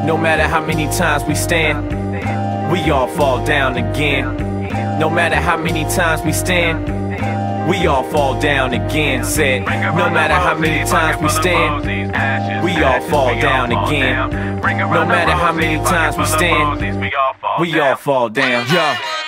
No matter how many times we stand, we all fall down again. No matter how many times we stand, we all fall down again. Said, no matter how many times we stand, we all fall down again. No matter how many times we stand, we all fall down. Yo,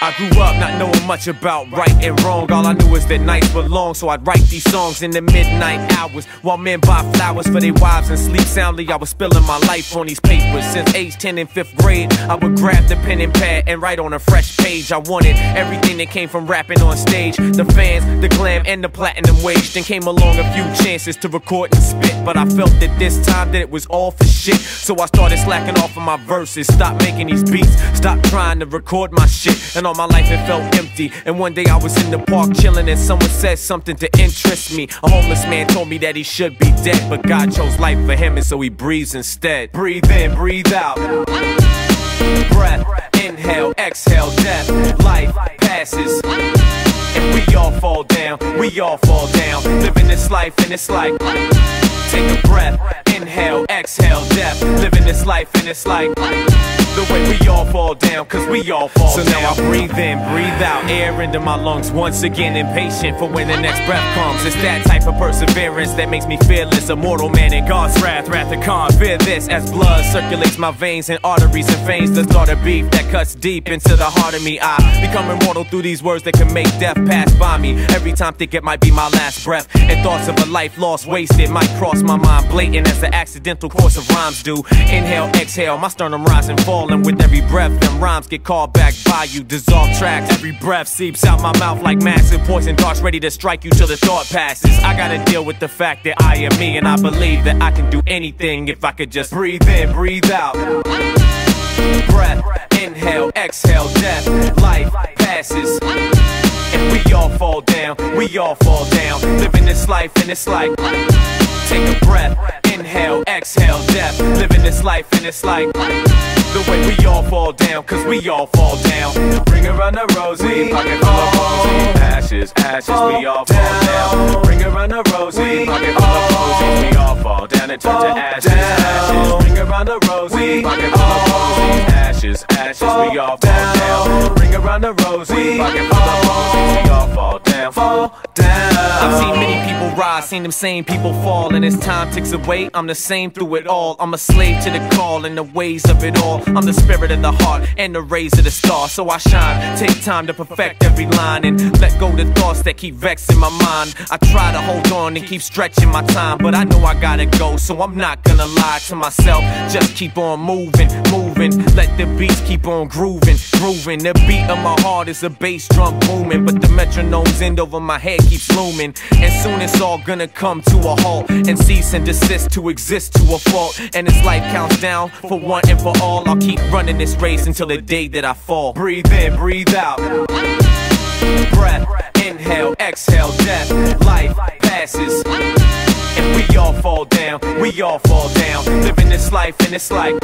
I grew up not knowing much about right and wrong. All I knew was that nights were long, so I'd write these songs in the midnight hours while men buy flowers for their wives and sleep soundly. I was spilling my life on these papers. Since age 10 in 5th grade, I would grab the pen and pad and write on a fresh page. I wanted everything that came from rapping on stage, the fans, the glam, and the platinum wage. Then came along a few chances to record and spit, but I felt that this time that it was all for shit. So I started slacking off of my verses, stopped making these beats, stopped trying to record my shit. And all my life it felt empty. And one day I was in the park chilling and someone said something to interest me. A homeless man told me that he should be dead, but God chose life for him and so he breathes instead. Breathe in, breathe out. Breath, inhale, exhale, death. Life passes and we all fall down, we all fall down. Living this life and it's like, take a breath, inhale, exhale, death. Living this life and it's like, the way we all fall down, cause we all fall down. So now I breathe in, breathe out, air into my lungs once again, impatient for when the next breath comes. It's that type of perseverance that makes me fearless, a mortal man in God's wrath, wrath to come. Fear this as blood circulates my veins and arteries and veins. The start of beef that cuts deep into the heart of me. I become immortal through these words that can make death pass by me. Every time think it might be my last breath, and thoughts of a life lost, wasted might cross my mind, blatant as the accidental course of rhymes do. Inhale, exhale, my sternum rise and fall. And with every breath, them rhymes get called back by you. Dissolve tracks, every breath seeps out my mouth like massive poison darts ready to strike you till the thought passes. I gotta deal with the fact that I am me, and I believe that I can do anything if I could just breathe in, breathe out. Breath, inhale, exhale, death. Life passes and we all fall down, we all fall down. Living this life and it's like, take a breath, inhale, exhale, death. Living this life and it's like, the way we all fall down, cause we all fall down. Bring around the rosy, pocket full of posies. Ashes, ashes, we all fall down. Bring around the rosy, pocket full of posies. We all fall down and turn to ashes, ashes. Bring around the rosy, pocket full of posies. Ashes, ashes, we all fall down. Bring around the rosy, pocket full of posies. We all fall down, fall down. I've seen many people rise, seen them same people fall, and as time ticks away, I'm the same through it all. I'm a slave to the call and the ways of it all. I'm the spirit of the heart and the rays of the star. So I shine, take time to perfect every line and let go the thoughts that keep vexing my mind. I try to hold on and keep stretching my time, but I know I gotta go, so I'm not gonna lie to myself. Just keep on moving, moving. Let the beats keep on grooving, grooving. The beat of my heart is a bass drum booming, but the metronome's end over my head keeps looming. And soon it's all gonna come to a halt and cease and desist to exist to a fault. And this life counts down for one and for all. I'll keep running this race until the day that I fall. Breathe in, breathe out. Breath, inhale, exhale, death. Life passes and we all fall down, we all fall down. Living this life and it's like,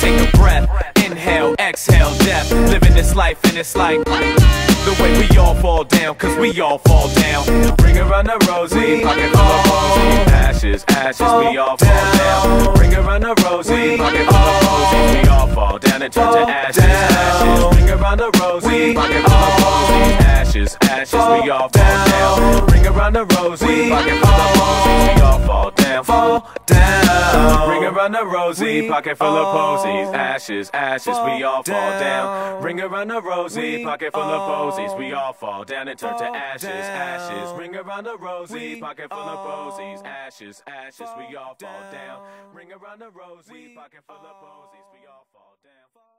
take a breath, inhale, exhale, death. Living this life and it's like, the way we all fall down, cause we all fall down. Bring around the rosy, pocket full of posies. Ashes, ashes, we all fall down. Bring around the rosy, pocket full of posies. We all fall down and turn to ashes, ashes. Bring around the rosy, pocket full of posies. Ashes, ashes, we all fall down. Bring around the rosy, pocket full of posies. We all fall down, fall down. Bring around the rosy, pocket full of posies. Ashes, ashes, we all fall down. Bring around the rosy, pocket full of posies. We all fall down and turn to ashes, ashes. Ring around the rosy, pocket full of posies. Ashes, ashes, we all fall down. Ring around the rosy, pocket full of posies. We all fall down.